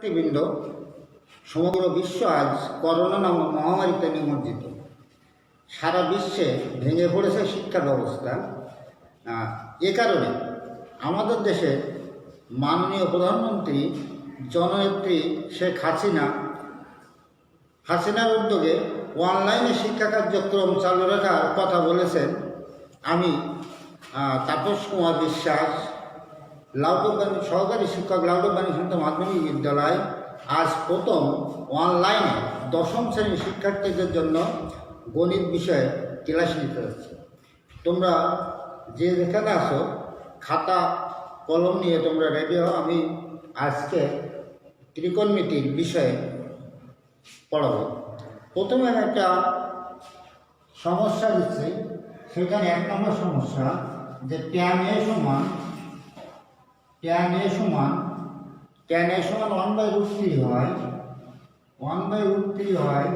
শিক্ষার্থীবৃন্দ, সমগ্র বিশ্ব আজ করোনা নামক মহামারীতে নিমজ্জিত। সারা বিশ্বে ভেঙে পড়েছে শিক্ষা ব্যবস্থা। এ কারণে আমাদের দেশের মাননীয় প্রধানমন্ত্রী জননেত্রী শেখ হাসিনার উদ্যোগে অনলাইনে শিক্ষা কার্যক্রম চালু রাখার কথা বলেছেন। আমি তাপস কুমার বিশ্বাস, লাউডবাণী সহকারী শিক্ষক, লাউডবাণী সন্ত মাধ্যমিক বিদ্যালয় আজ প্রথম অনলাইনে দশম শ্রেণীর শিক্ষার্থীদের জন্য গণিত বিষয়ে ক্লাস নিতে যাচ্ছে। তোমরা যে যেখানে আসো খাতা কলম নিয়ে তোমরা রেডি হও। আমি আজকে ত্রিকোণমিতির বিষয়ে পড়াবো। প্রথমে আমি একটা সমস্যা দিচ্ছি, সেখানে 1 নম্বর সমস্যা যে tan a সমান 1/√3 হয়, 1/√3 হয়,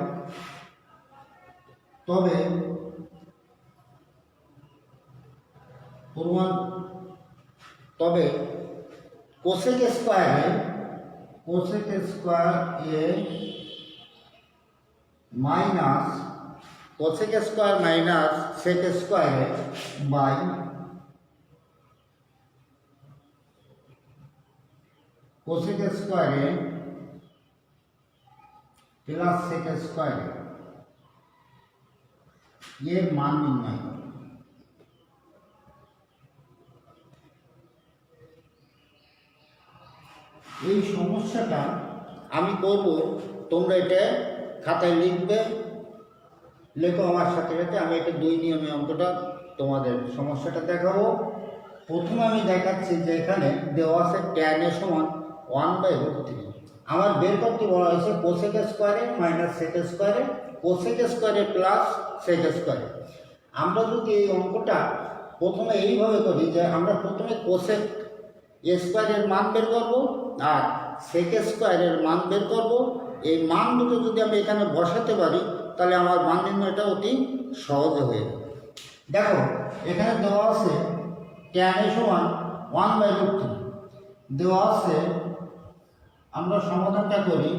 তবে cosec square a minus cosec square minus sec square by cosec স্কয়ারে প্লাস সেক স্কয়ারে এর মান নির্ণয় করো। এই সমস্যাটা আমি করব, তোমরা এটা খাতায় লিখবে, লেখো আমার সাথে সাথে। আমি এটা 2 নিয়মে অঙ্কটা তোমাদের সমস্যাটা দেখাবো। প্রথমে আমি দেখাচ্ছি যে এখানে দেওয়া আছে tan a সমান 1/√3। আমার বের করতে বলা হয়েছে কোসেক স্কয়ারে মাইনাস সেক স্কয়ারে, কোসেক স্কয়ারে প্লাস সেক স্কয়ারে। আমরা যদি এই অঙ্কটা প্রথমে এইভাবে করি যে আমরা প্রথমে কোসেক স্কয়ারের মান বের করব আর সেক স্কয়ারের মান বের করব। এই মান দুটো যদি আমি এখানে বসাতে পারি তাহলে আমার মান নির্ণয়টা অতি সহজ হয়ে যাবে। দেখো এখানে দেওয়া আছে tan a সমান 1/√3 দেওয়া আছে। আমরা সমাধানটা করি।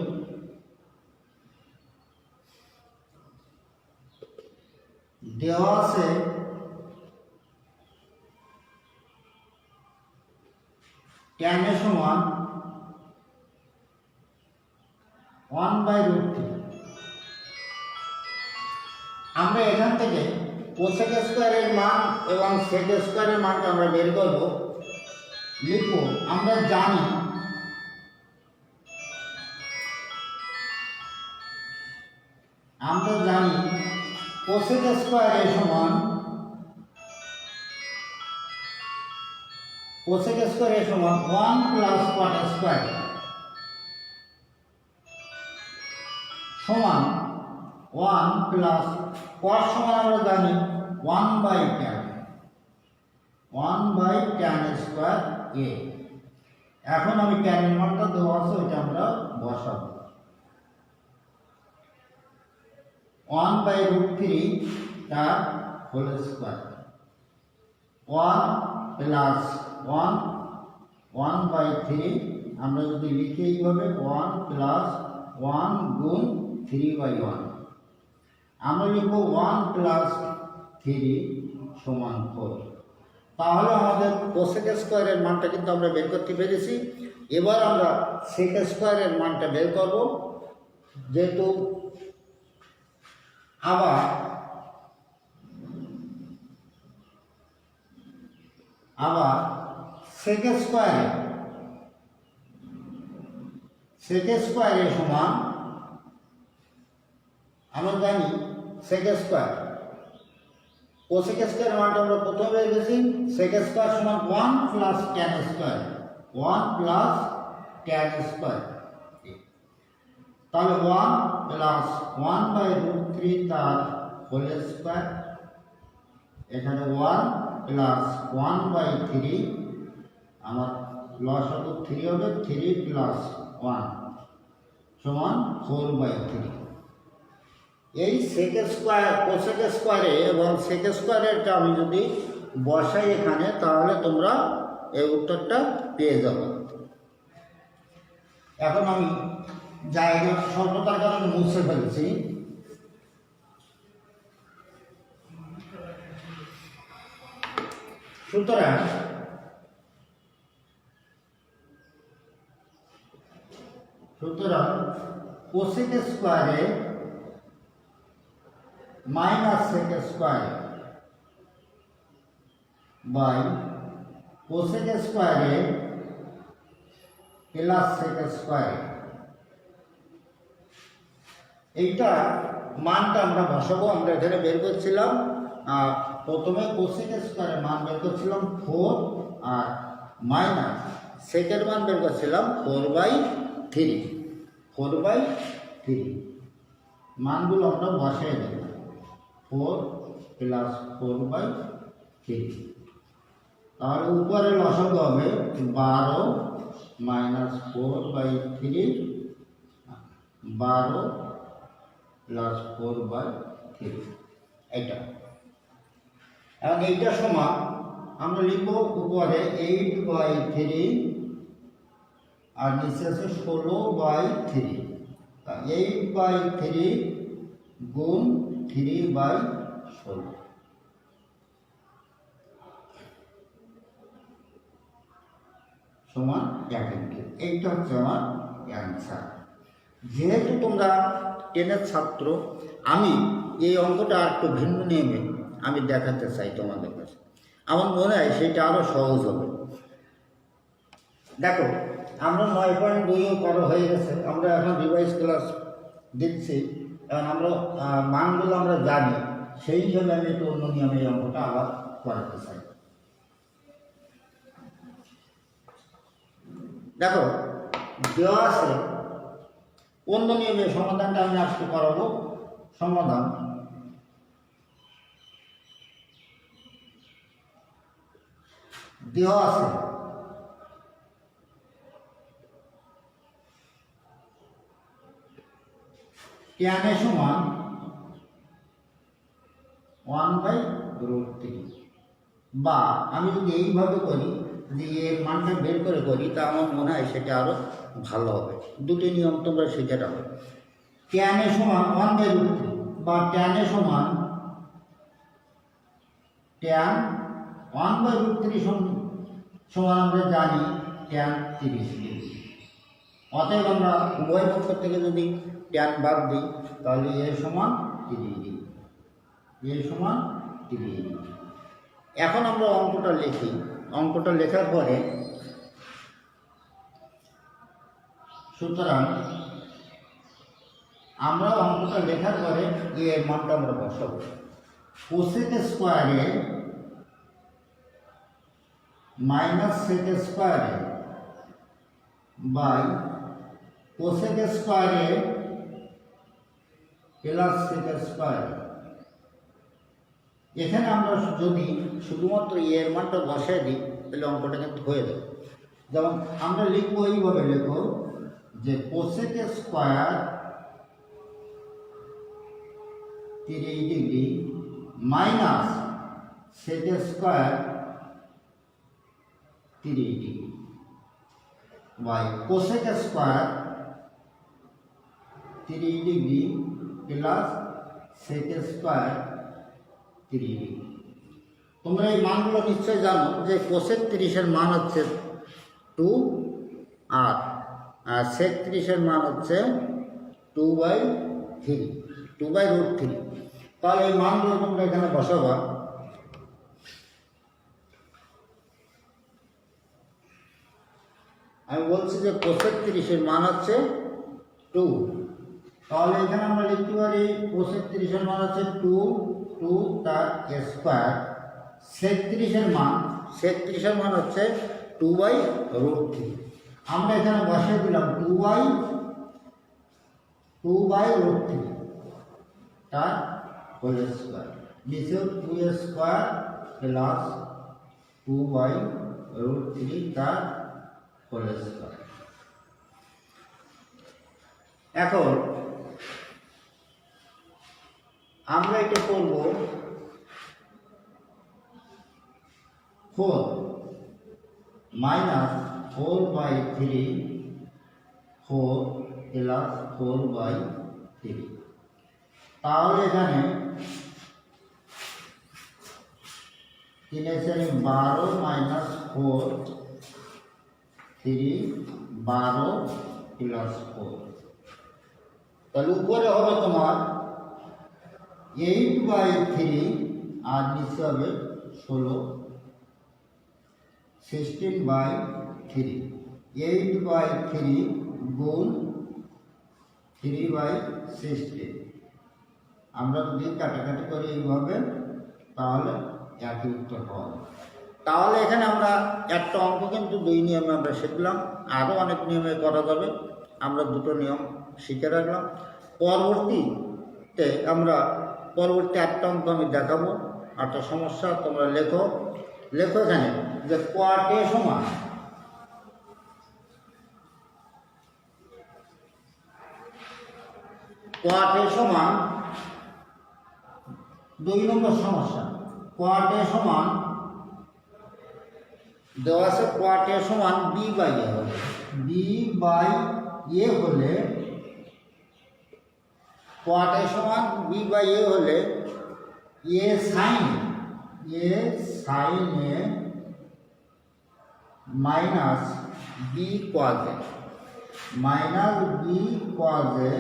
দেওয়া আছে tan a সমান 1/√3। আমরা এখান থেকে কোসেক স্কয়ারের মান এবং সেক স্কয়ারের মানটা আমরা বের করব। লিখব, আমরা জানি কোসেক স্কয়ারের সমান 1 প্লাস কট স্কয়ার সমান 1 প্লাস কট সমান আমরা জানি 1/tan স্কয়ার a। এখন আমি tan এর মানটা দেওয়া আছে ওইটা আমরা বসাবো। 1/√3 তার হোল স্কয়ার 1 প্লাস 1/3 আমরা যদি লিখি এইভাবে 1 প্লাস 1 গুণ 3/1 আমরা লিখব 1 প্লাস 3 সমান 4। তাহলে আমাদের কোসেক স্কয়ারের মানটা কিন্তু আমরা বের করতে পেরেছি। এবার আমরা সেক স্কয়ারের মানটা বের করব। যেহেতু আবার সেক স্কয়ারের সমান আমরা জানি সেক স্কয়ার কোসেক স্কয়ারের মানটা আমরা প্রথমে বের করেছি। সেক স্কয়ার সমান 1 plus tan square, 1 plus tan square. তাহলে 1 প্লাস 1/√3 তার হোল স্কয়ার, এখানে 1 প্লাস 1/3 আমার লসাগু 3 হবে, 3 প্লাস 1 সমান 4/3। এই সেক স্কয়ার কোসেক স্কয়ারে এবং সেক স্কয়ারেরটা আমি যদি বসাই এখানে, তাহলে তোমরা এই উত্তরটা পেয়ে যাবে। এখন আমি জায়গা স্বল্পতার কারণে মুছে ফেলছি। সুতরাং কোসেক স্কোয়ারে মাইনাস সেক স্কোয়ারে বাই কোসেক স্কোয়ারে প্লাস সেক স্কোয়ারে, এইটা মানটা আমরা বসাবো। আমরা এখানে বের করছিলাম প্রথমে কোসেক স্কোয়ারের মান বের করছিলাম 4 আর মাইনাস সেকের মান বের করছিলাম 4/3। মানগুলো আমরা বসাই দেব। 4 প্লাস 4/3, তাহলে উপরে লসাগু হবে 12 মাইনাস 4/3, 12 প্লাস 4/3 এটা। এখন এইটা সমান আমরা লিখব উপরে 8/3 আর নিচে আছে 16/3। 8/3 গুণ 3/16 সমান 1 ইঞ্চি। এইটা হচ্ছে আমার অ্যান্সার। যেহেতু তোমরা 10-এর ছাত্র, আমি এই অঙ্কটা আর একটু ভিন্ন নিয়মে আমি দেখাতে চাই তোমাদের কাছে। আমার মনে হয় সেটা আরও সহজ হবে। দেখো, আমরা 9.2ও করা হয়ে গেছে, আমরা এখন রিভাইজ ক্লাস দিচ্ছি। এখন আমরা মানগুলো আমরা জানি, সেই হিসাবে আমি একটু অন্য নিয়মে এই অঙ্কটা আবার করাতে চাই। দেখো, দেওয়া আছে অন্য নিয়মে সমাধানটা আমি আজকে করাবো। সমাধান দেওয়া আছে tan এ সমান 1/√3, বা আমি যদি এইভাবে করি যে এর মানটা বের করে করি, তা আমার মনে হয় সেটা আরো ভালো হবে। দুটি নিয়ম তোমরা শিখে রাখো। tan এ সমান 1/√3 বা tan এ সমান tan 1/√3 সমান আমরা জানি tan 30 ডিগ্রি। অতএব আমরা উভয় পক্ষ থেকে যদি tan বাদ দিই, তাহলে এর সমান 30 ডিগ্রি। এর সমান 30 ডিগ্রি। এখন আমরা অঙ্কটা লিখি। অঙ্কটা লেখার পরে সুতরাং আমরা অঙ্কটা লেখার পরে এর মানটা আমরা বসাবো। কোসেক স্কোয়ারে মাইনাস সেক স্কোয়ারে বাই কোসেক স্কোয়ারে প্লাস সেক স্কোয়ারে। এখানে আমরা যদি শুধুমাত্র এর মানটা বসাই দিই, তাহলে অঙ্কটা কিন্তু হয়ে যাবে। যেমন আমরা লিখবো, এইভাবে লিখবো যে cosec square 30 degree minus sec square 30 degree by cosec square 30 degree plus sec square 30 degree. তোমরা এই মানগুলো নিশ্চয় জানো যে কোসেক 30-এর মান হচ্ছে 2 আর সেক 30-এর মান হচ্ছে 2/√3। তাহলে এই মানগুলো তোমরা এখানে বসাবা। আমি বলছি যে কোসেক 30-এর মান হচ্ছে 2, তাহলে এখানে আমরা লিখতে পারি কোসেক 30-এর মান হচ্ছে 2 তার স্কোয়ার। সেক 30-এর মান হচ্ছে 2/√3। আমরা এখানে বসিয়ে দিলাম 2/√3 তার হোল স্কোয়ার। নিচেও 2 স্কোয়ার প্লাস 2/√3 তার হোল স্কোয়ার। এখন আমরা এটা করব 4 মাইনাস 4/3 4 প্লাস 4/3। তাহলে এখানে 3×12 মাইনাস 4, 3 12 প্লাস 4। তাহলে উপরে হবে তোমার 8/3 আর নিচে হবে 16, 16/3। 8/3 গুণ 3/16। আমরা যদি কাটাকাটি করি এইভাবে তাহলে একই উত্তর পাবো। তাহলে এখানে আমরা একটা অঙ্ক কিন্তু 2 নিয়মে আমরা শিখলাম, আরও অনেক নিয়মে করা যাবে, আমরা 2টো নিয়ম শিখে রাখলাম। পরবর্তীতে আমরা পরবর্তী একটা অঙ্ক আমি দেখাবো, একটা সমস্যা তোমরা লেখো এখানে যে কোয়াট এ সমান কোয়াট এ সমান 2 নম্বর সমস্যা। কোয়াট এ সমান দেওয়া আছে, কোয়াট এ সমান b/a হবে। b/a হলে কোয়াট এ সমান b/a হলে a sin a minus b cos a minus b cos a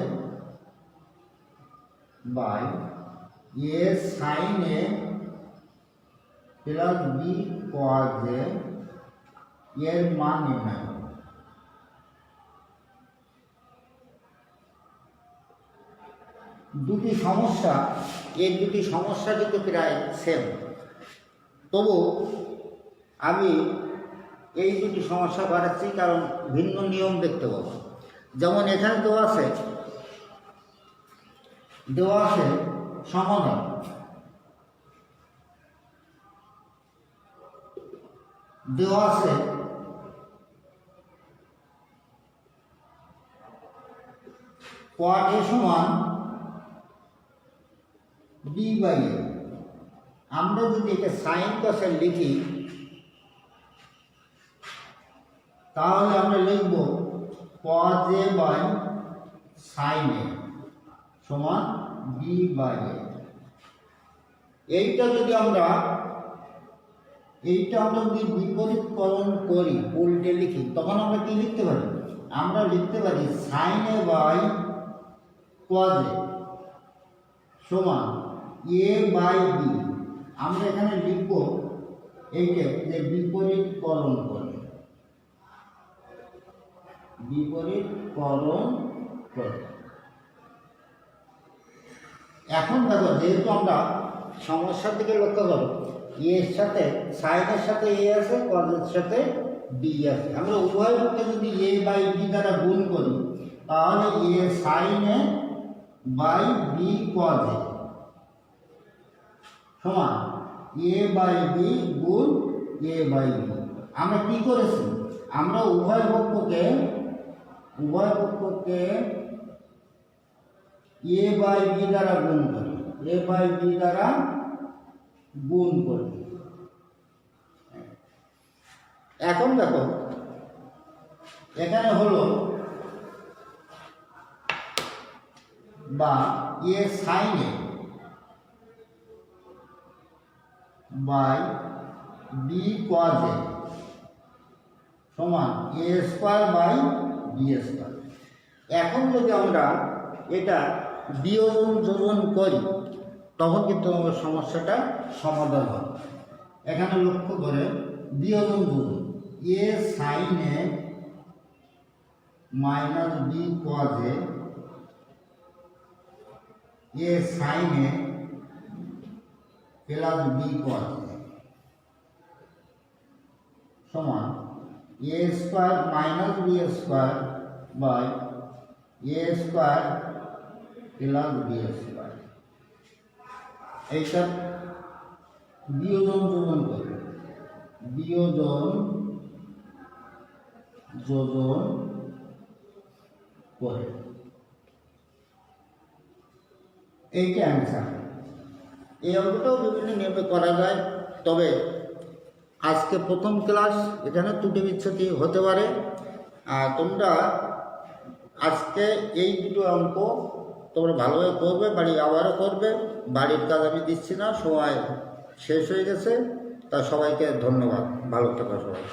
by a sin a plus b cos a এর মান নির্ণয় হবে। দুটি সমস্যা, এই দুটি সমস্যা কিন্তু প্রায় সেম, তবু আমি এই দুটি সমস্যা বাড়াচ্ছি কারণ ভিন্ন নিয়ম দেখতে পাবো। যেমন এখানে দেওয়া আছে সমাধান, দেওয়া আছে কোয়াট এ সমান b/a। আমরা যদি একে সাইন কসে লিখি তাহলে আমরা লিখব cos a by sin a সমান b/a। এইটা যদি আমরা যদি বিপরীতকরণ করি, উল্টে লিখি, তখন আমরা কি লিখতে পারি? আমরা লিখতে পারি sin a by cos a সমান a/b। আমরা এখানে লিখব এইটা যে বিপরীতকরণ করে, এখন দেখো, যেহেতু আমরা সমস্যার দিকে লক্ষ্য করো, এর সাথে সাইনের সাথে এ আছে, কজের সাথে বি আছে। আমরা উভয় পক্ষে যদি a/b দ্বারা গুণ করি তাহলে a sin a by b cos a সমান a/b গুণ a/b। আমরা কি করেছি? আমরা উভয় পক্ষকে a/b দ্বারা গুণ করি, a/b দ্বারা গুণ করি। এখন দেখো এখানে হলো বা a sin a by b cos a সমান a square by b square. এখন যদি আমরা এটা বিয়োজন যোজন করি তখন কিন্তু আমাদের সমস্যাটা সমাধান হবে। এখানে লক্ষ্য করে বিয়োজন যোজন, a sin a minus b cos a, a sin a plus b cos a সমান a square minus b square by a square plus b square. এইটা বিয়োজন যোজন করবে, বিয়োজন যোজন করে এইটা অ্যান্সার। এই অঙ্কটাও বিভিন্ন নিয়মে করা যায়, তবে আজকে প্রথম ক্লাস, এখানে ত্রুটি বিচ্ছুতি হতে পারে। তোমরা আজকে এই দুটো অঙ্ক তোমরা ভালোভাবে করবে, বাড়ি আবারও করবে। বাড়ির কাজ আমি দিচ্ছি না, সময় শেষ হয়ে গেছে। তা সবাইকে ধন্যবাদ, ভালো থাকো সবাই।